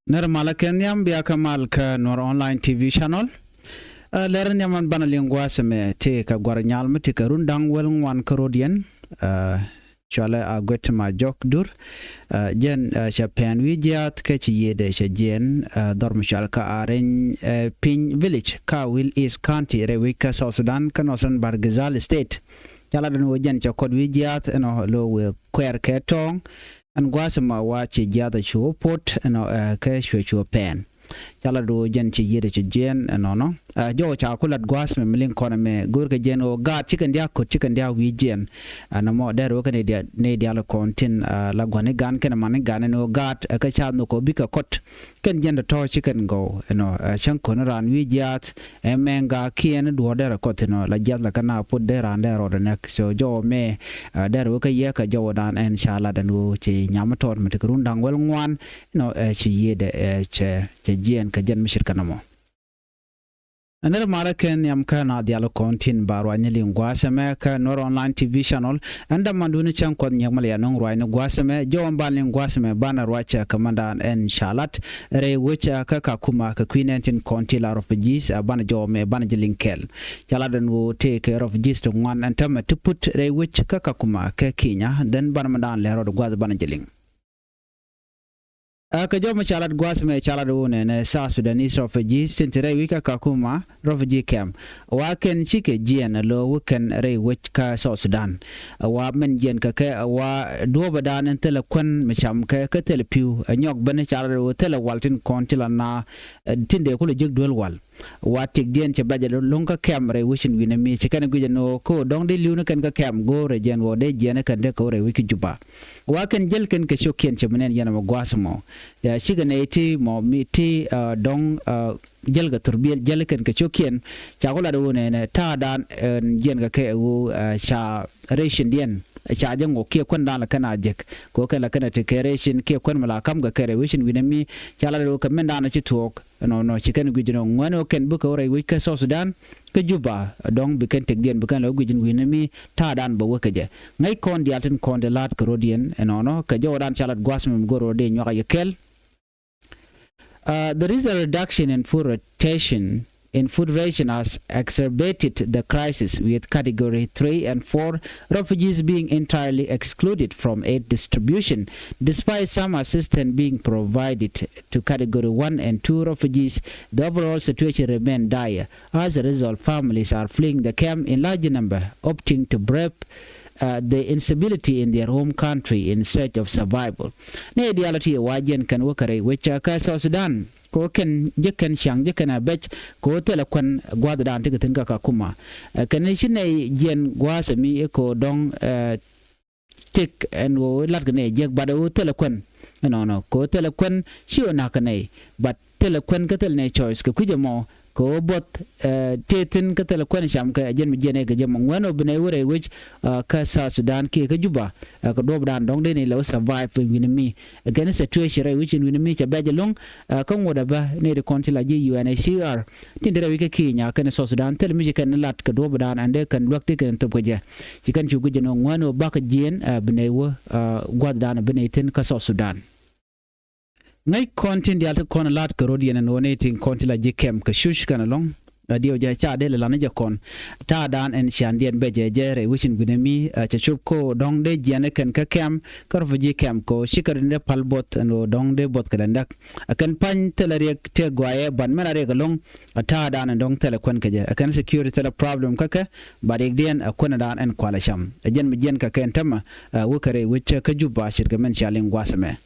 Nirmala Kenyam biya kamal ka Nuer online TV channel. Leran yaman bana lingwa seme te ka gwarnyal mti ka rundang welngwan karodian. Chale a gwetma jok dur. Jen chapen wijiat ke chi yede cha jen dormishal ka aren Pin Village ka Will East County rewika South Sudan ka nosan Bargazal State. Chala dan wajan cha kod wijiat eno lo we kwer ke tong. An gwasama wa chi jada chuo pot no ke chuo pen chala do jen chi yede chi jen no jo cha kulat gwas me mlin kona me gur ke jen o ga chicken dia ko chicken dia wi jen na mo der wo ne dia la kontin la gwane gan ken man gan no gat ka cha no ko bika kot ken jen to chicken go no chan ko ran wi jat emenga kien do der kot no la jat la kana put der and der or nek so jo me der wo ke ye ka jo dan en shala dan wo chi nyamator me te rundang wel ngwan no chi yede che jen ka jen mishir kanamo another Malakan yamkana dialo kontin barwa nyeli ngwaseme ka Nuer online TV channel anda manduni chan kon nyamal ya nong rwa ngwaseme jo mbali ngwaseme bana rwacha kamanda en shalat re wecha ka kuma ka Queen County la refugees bana jo me bana jelinkel jaladan wo take refugees to ngwan antama to put re wecha ka kuma ka Kenya then bana mandan le ro gwaz bana jeling Kajoma chalat gwasme chalat one South Sudanese refugees sintere wika kakuma refugee camp waken chike jien lo weken re wika South Sudan wa men jien ka wa do badan entele kwen mecham ka tele piu nyok bane chalat tele waltin kontila na tinde kule jik duel wal wa tik dien che baje longa camp re wishin winami chikane guje no ko dong de liuna kan ka camp go re jen wo de jien kan de ko re wiki juba waken jel ken ke shokien che menen yana gwasmo ya shigane ti mo miti dong jelga turbiel jelken ke chokien chagola do ne ta dan jen ga ke u cha ration dien cha jango ke kon dan kana jek ko kala kana te ration ke kon mala kam ga kare wishin winami chala do ka men dan ci tok no chicken gujino ngano ken buka ore wika South Sudan ke juba dong biken tek dien bukan lo gujin winami ta dan ba wakaje ngai kon dialten kon de lat rodien no ka jodan chalat gwasmem goro de nyoka yekel there is a reduction in food rotation in food ration has exacerbated the crisis with category 3 and 4 refugees being entirely excluded from aid distribution despite some assistance being provided to category 1 and 2 refugees. The overall situation remains dire. As a result, families are fleeing the camp in large number, opting to brave the instability in their home country in search of survival. Ne reality wajen kan wakare which ka South Sudan ko ken jekan shang jekan abech ko tele kwan gwada dan tigatin ka kuma kan shine jen gwasa mi ko dong tik and wo lat ne jek bada wo tele kwan no ko tele kwan shiona na kanai but tele kwan ka tele ne choice ko kujamo ko bot tetin ka tele kwan sham ka jen mi jene ka jam ngwano bne wore which ka South Sudan ke ka juba ka do dan dong de ne lo survive with me against situation which in me cha baje long ka ngoda ba ne de kontila ji UNHCR tindere wi ka Kenya ka ne South Sudan tele mi kan lat ka do dan ande kan wakti kan to goje ci kan ci guje no ngwano ba ka jen bne wo gwad dan bne tin ka South Sudan ngai kontin dial to kon lat ko rodien en woneting konti la jikem ka shush kana long dio ja cha de la na jakon ta dan en shandien beje jere wishin gunemi cha chup ko dong de jene ken ka kem kar fuji kem ko shikar ne palbot no dong de bot kalandak akan pan telare te gwaye ban mena re galong ta dan dong tele kon ka je akan security tele problem kaka bare den akona dan en kwala sham jen mi jen ka ken tama wukare wicha ka juba shirga men shalin gwasame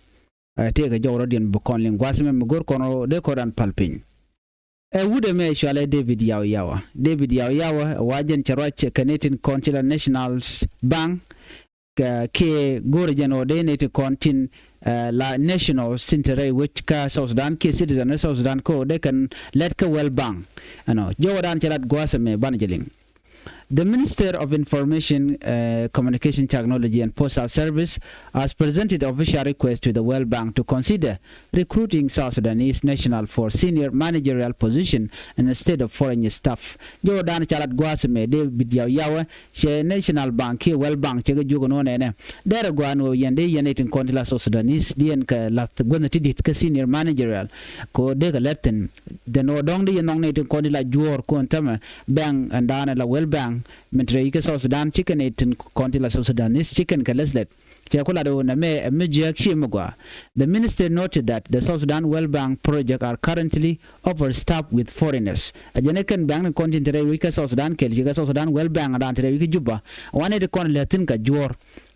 tega jawro dien bukon ling gwasme mgor kono de koran palpin wude me shale David yawa wajen charwach Canadian Continental Nationals Bank ke gorjano de neti kontin la national sintere which ka South Sudan ke citizen South Sudan ko de kan let ka well bank ano jawdan chalat gwasme banjeling The Minister of Information, Communication Technology and Postal Service has presented official request to the World Bank to consider recruiting South Sudanese national for senior managerial position instead of foreign staff. Jordan chalat gwasme de bidyaw yawa she National Bank ke World Bank chega jogo no nene. Dere gwano yende yenetin kontila South Sudanese dien ka lat gwanati dit ka senior managerial ko de ka letten de no dong de yenong netin kontila juor ko ntama bang andana la World Bank mentre ike South Sudan chicken etin kontila South Sudanese chicken ka leslet. The minister noted that the South Sudan World Bank project are currently overstaffed with foreigners. A Janekan Bank continent wika South Sudan kel South Sudan World Bank around wiki Juba. One de con Latin ka jor.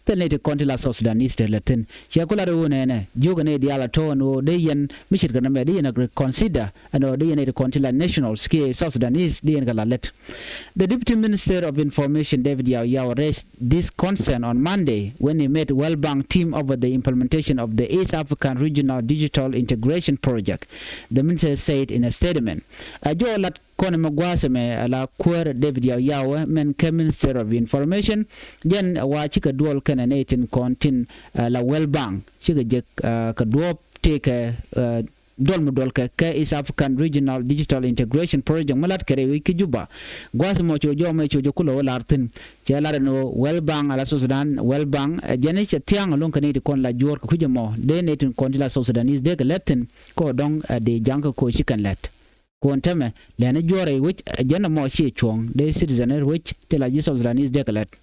Native Contila South Sudanese Latin. Chiacola Rune, Jugane Dialato, and Dayan, Michigan, Median consider, and Dayan Contila National Scale South Sudanese, Dian Galalet. The Deputy Minister of Information, David Yao, raised this concern on Monday when he met World Bank team over the implementation of the East African Regional Digital Integration Project. The minister said in a statement, Kone Magwasame la Quer David Yao, men Minister of Information, then Wachika dual canatin contin la World Bank. Chika Jek Kaduop take a Dolmudolka East African Regional Digital Integration Project Malat Kere Wiki Juba. Guasmocho Jomecho Jokulo Lartin, Jalarano, World Bank, Ala Sudan, World Bank, Janish Tiang along Canadian con la York Kujamo, then natin Contila South Sudanese Deg Latin, Ko Dong de Janko Ko Chicken Let. Quantame, Lana Jore, which a general she chong, the citizen which tell a South Sudanese decollect.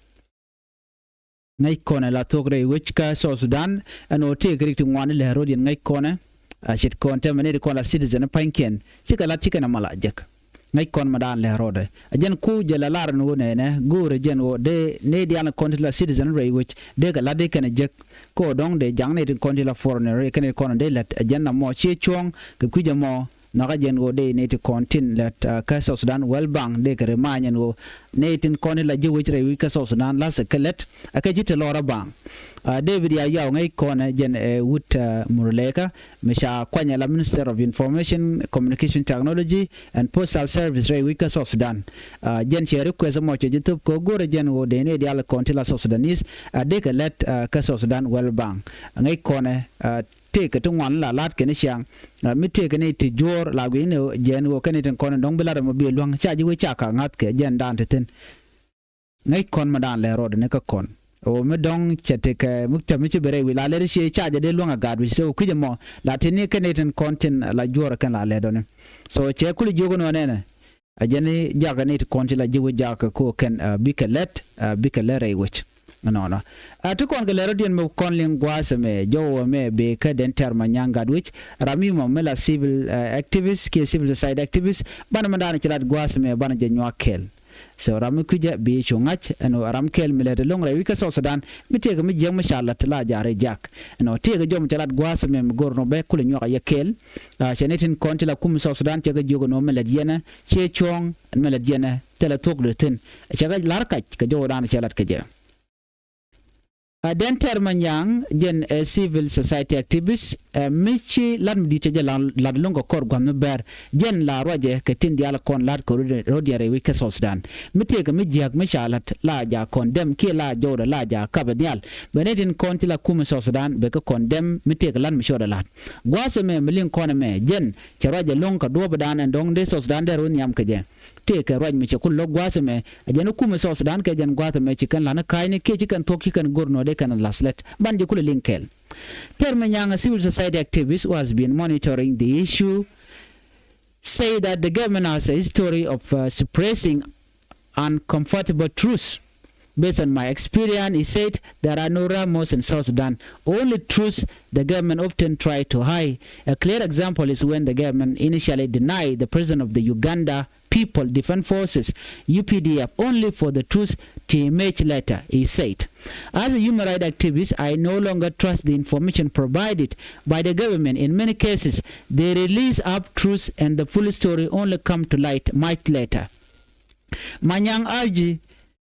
Night corner la togre which ka South Sudan and or take reading one Herodian night corner. I should contaminate call a citizen a pinkin, Chicala chicken a malajak. Night con Madan Lerode. A gen coup jelalar no nene, go regen or de Nadiana Contilla citizen ray which de galade can a jack. Ko dong de young native Contilla foreigner, can a corner de let a general more che chong, the Kujamo. Nagajen go de native contin that South Sudan World Bank de remind and go native contin la jiwich re South Sudan last a kelet a kajit Laura Bank. David Yao ngay corner jen wood Murleka, Misha Kwanya la Minister of Information, Communication Technology and Postal Service re South Sudan. Jen she request much YouTube ko go jen go de ne dial contila South Sudanese de kelet South Sudan World Bank. Ngay corner take to one la lat kenishang mi take ne ti jor la gwino jen wo keniten kon dong bela mo bi luang cha ji we cha ka ngat ke jen dan ten ngai kon madan le rod ne ka kon o me dong chete ke mukta mi bere wi la le shi cha je de luang ga du so ku je mo la tin ne keniten kontin la jor kan la le don so che kuli jogo no ne a jeni jaga ne kontin la ji we jaka ko ken bikelet bikelere which no to kon galero dien mo konling gwasame jo me be ka den terma nyanga which rami mo mela civil activists ke civil society activists bana mandana chilat gwasame bana je nyakel so rami kuja be chongach no ram kel mele de long rewi ka South Sudan mi tege mi jeng mashallah tala jare jak no tege jom chilat gwasame mi gorno be kul nyoka yakel chenetin kontila kum South Sudan tege jogo no mele diena che chong mele diena tele tok de tin chega larka ka jo dan chilat ka je Denter Manyang, Jen civil society activist, Michi Lam Ditaja Ladlongo Korgam Bear, Jen La Roger, Katin Dialacon Lad Rodiare Wika Southdan. Mitake Mijiak Mishalat, Laja, condemn Kila Joda Laja, Cabadial, Benedin Contila Kuma Southdan, Beka condemn, Mitake Land Mishoda Lad. Guasame, Milling Coname, Jen, Charaja Lonka Dobadan and Dong de Southdan, their own Yamkaje. Take a right Michakul Guasame, a Janukuma Southdan, Kajan Guatame, Chicken Lana Kaini, Chicken Tokikan Gurno, they can laslet, Banjukula Linkel. Termanyang, a civil society activist who has been monitoring the issue, say that the government has a history of suppressing uncomfortable truths. Based on my experience, he said there are no Ramos in South Sudan. Only truths the government often try to hide. A clear example is when the government initially denied the president of the Uganda People Defense Forces, UPDF, only for the truth to emerge later, he said. As a human rights activist, I no longer trust the information provided by the government. In many cases, they release up truths and the full story only come to light much later. Manyang urged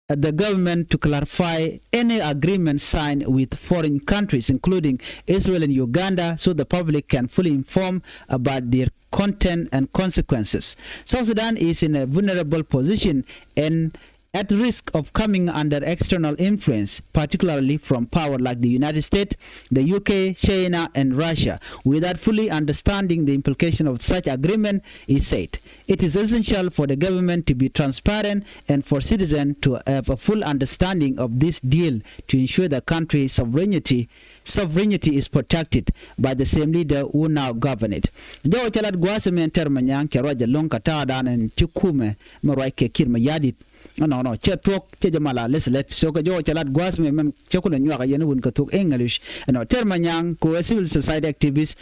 the government to clarify any agreement signed with foreign countries, including Israel and Uganda, so the public can fully inform about their content and consequences. South Sudan is in a vulnerable position and at risk of coming under external influence, particularly from power like the United States, the UK, China, and Russia, without fully understanding the implication of such agreement, he said. It is essential for the government to be transparent and for citizens to have a full understanding of this deal to ensure the country's sovereignty is protected by the same leader who now govern it. Jo chalat gwaseme termanyang keroja long kata dan en kuumɛ marai ke kiir mayardit no che tok che jamala leslet so ko jo chalat gwaseme men chekula nyaka yene won ka tok English no termanyang ko civil society activists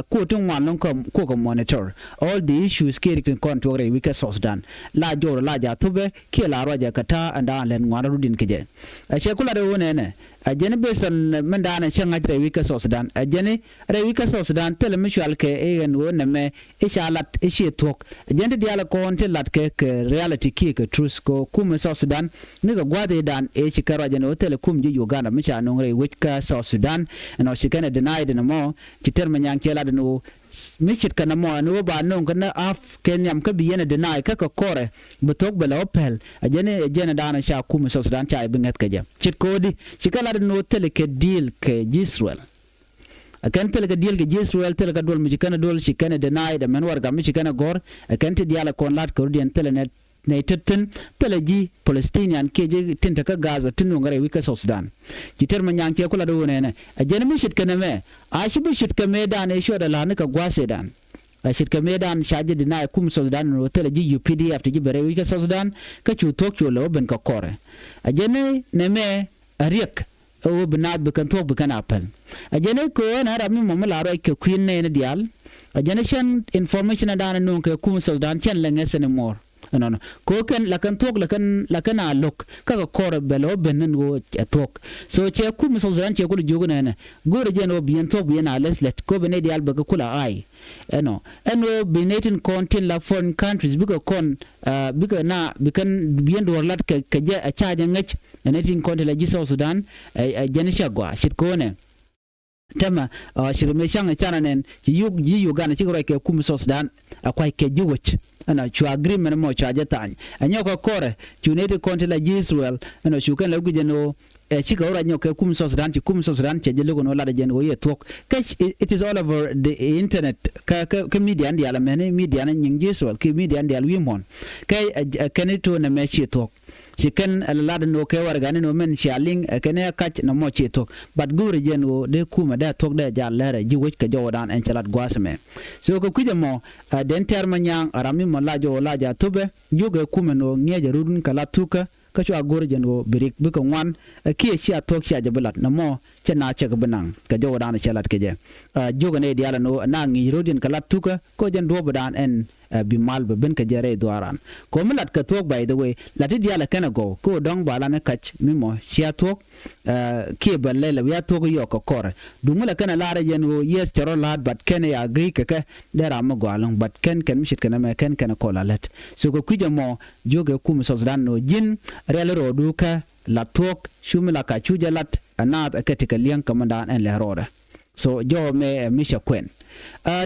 ko tung wan long ko monitor all the issues ke rik kon to re wika Sudan la jo la ja tube ke la roja kata anda len ngwana rudin keje chekula de wonene ajene besan mandana changa re wika Sudan ajene re wika Sudan tele mutual ke en wona me ishalat ishi tok ajende diala ko on lat ke reality ki ke truth ko kuumɛ Sudan ni ga gwade dan chikaro ajene hotel kum ji Uganda micha no re wika Sudan no shikane denied no mo chiter manyang chela no michit kana mo no ba no kana af kenyam ka biyene deny ka kore butok bela opel ajene dana sha kuumɛ Sudan cha ibingat kaje chit kodi chikala no tele ke deal ke Israel akan tele ke deal ke Israel tele ka dol mijikana dol shikane deny da men warga michikana gor akan te diala kon lat ko dien tele net netetten tele ji Palestinian ke je tinta ka Gaza tinu ngare wika Sudan jiter manyang ke kula do ne ajene mishit kana me ashi bishit ka me dan e shoda la ne ka gwase dan ashit ka me dan shaje dina kuumɛ Sudan no tele ji UPDF te ji bare wika Sudan ka chu Tokyo lo ben ka kore ajene ne me ariek o binad be kan tok be kan apel ajene ko na rami mo la ro ke queen ne dial ajene chen information dan no ke kuumɛ Sudan chen la ngese ne mor no ko kan la kan tok la kan alok ka kor belo benen go tok so che kuumɛ Sudan che ko jogo ne gore je no bien tok bien leslet ko bene dial be kula ai eno benetin content la foreign countries biko kon biko na bikan bien do lat ke je a charge ngach benetin content la ji Sudan jenisha gwa shit ko ne tema shirme shanga chananen ji Uganda chi ko ke kuumɛ Sudan akwai ke jiwoch ana chu agreement mo cha jatany anyoko kore chunete konti la Israel ana chu kan la gujeno chika ora nyoke kuumɛ Sudan che jelo no la de jen wo ye tok it is all over the internet ka media ndi ala mene media na nying Israel ki media ndi al wimon kai kaneto na me chi tok chicken alad no ke wargani no men shaling kene kach no mo chi tok but gure jen wo de kuumɛ da tok da ja lere ji wich ka jodan en chalat gwasme so ko kujemo den termanyang arami mo la jo la ja tube yuge kuumɛ no ngeje rudun kala tuka ka chu agor jen go birik biko wan ki chi atok chi ajabulat na mo chena chek benang ka jodan chalat keje joga ne diala no na ngi rodin kala tuka ko jen do bodan en bimal be ben ka jere duaran ko milat ka tok by the way lati diala kana go ko dong bala na kach mimo sia tok ki ballela ya tok yo ko kore dumula kana lara jen go yes charo lad but ken ya agree ka dera mo golong but ken mishit kana me ken kana ko lalet so ko kujamo joge kuumɛ Sudan no jin rel rodu ka la tok shumila ka chujalat anat akatika liang kamandan en le roda so jo me misha kwen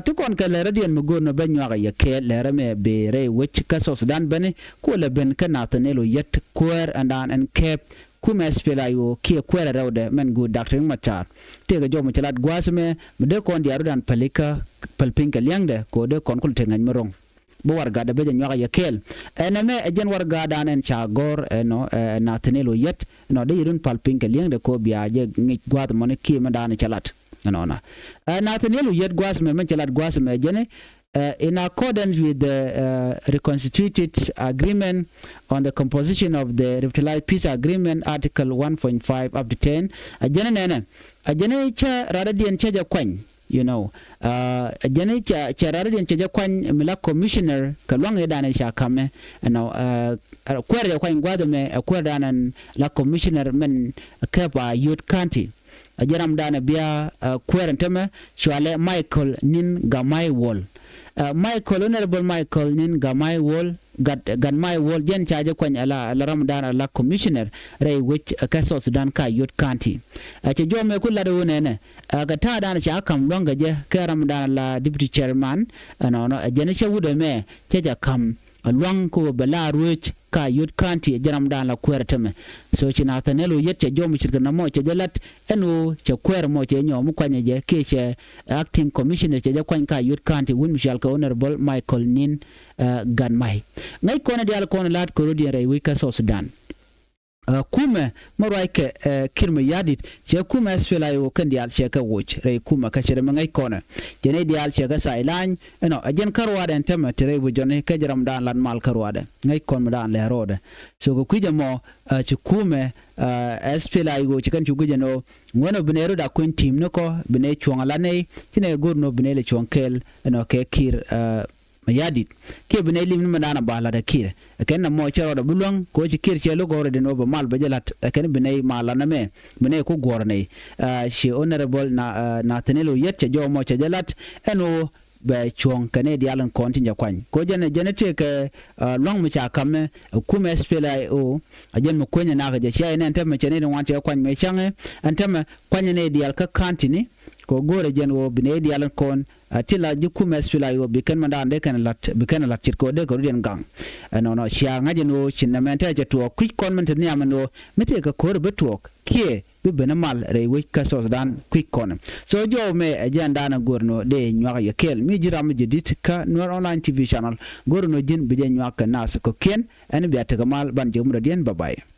tukon ka le radian mugo no banyo ga yake le rame be re wich ka Sudan bane ko le ben kana tanelo yet kwer andan en kep kuumɛ spela yo ki kwera rawde men go Dr. Matar te ga jo mo chalat gwasme de kon diaru dan palpinka liangde ko de kon kul tengan merong bo warga da beje nyoga yakel eneme ejen warga dan en chagor no na tenelo yet no de yirun palpinka liangde ko biaje ngi gwad mon ki ma dan chalat no na tenelo yet gwasme men chalat gwasme jene in accordance with the reconstituted agreement on the composition of the revitalized peace agreement article 1.5 up to 10 ajene cha radadian chaja kwany you know ajene cha radadian chaja kwany mila commissioner kalwang edane sha kame no kwere kwany gwadome kwere dan la commissioner men kapa youth county ajaram dana bia kwere nteme chwale Michael nin gamai wall Honorable Michael nin gamai wall gan my wall jen charge kwany ala Ramadan ala commissioner ray which ka Sudan ka youth county che jome kula do nene ga ta dan cha kam longa je ka Ramadan la deputy chairman no jene che wude me che ja kam alwang ko bala ruch ka yut kanti jaram dan la kwerteme so china tanelo yet jom chirka na mo jalat eno che kwer mo che nyom kwanya je ke che acting commissioner che kwan ka yut kanti win michel ka honorable Michael Nin Ganmai ngai kona dial kona lat ko di re wika so Sudan kuumɛ marwaike kiir mayardit che kuumɛ spela yo kan dial che ka wuch re kuumɛ ka chere mangai kona jene dial che ka sailan eno ajen karwada entema tere bu jone ka jaram dan lan mal karwada ngai kon dan le roda so ko kuje mo che kuumɛ spela yo che kan chugu jeno ngono binero da kun team no ko bine chuangala ne tine gurno binele chuankel eno ke kiir mayardit ke bine lim manana bala da kiir ken na mo chero da bulong ko ci kiir che lo gore de no ba mal ba jalat ken bine mala na me bine ko gorne she honorable na tenelo yet che jo mo che jalat eno ba chuang kane dialan kontinja kwany ko jene te ke long mu cha kame kuumɛ spela o ajen mo kwenya na ga che ne ntem che ne wan che kwany me change ntem kwanya ne dial ka kantini ko gore jen wo bine dialan kon atila ji kuumɛ spela yo bikan manda ande kan lat chirko de ko den gang no sha ngaje no chinamente je to quick comment ni amano mete ka kor betuok kie bibena mal re we ka so dan quick con so jo me agenda na gorno de nywa ya kel mi jira mi jidit ka Nuer online tv channel gorno jin bije nywa ka nas ko ken en biata ka mal ban jumra den bye bye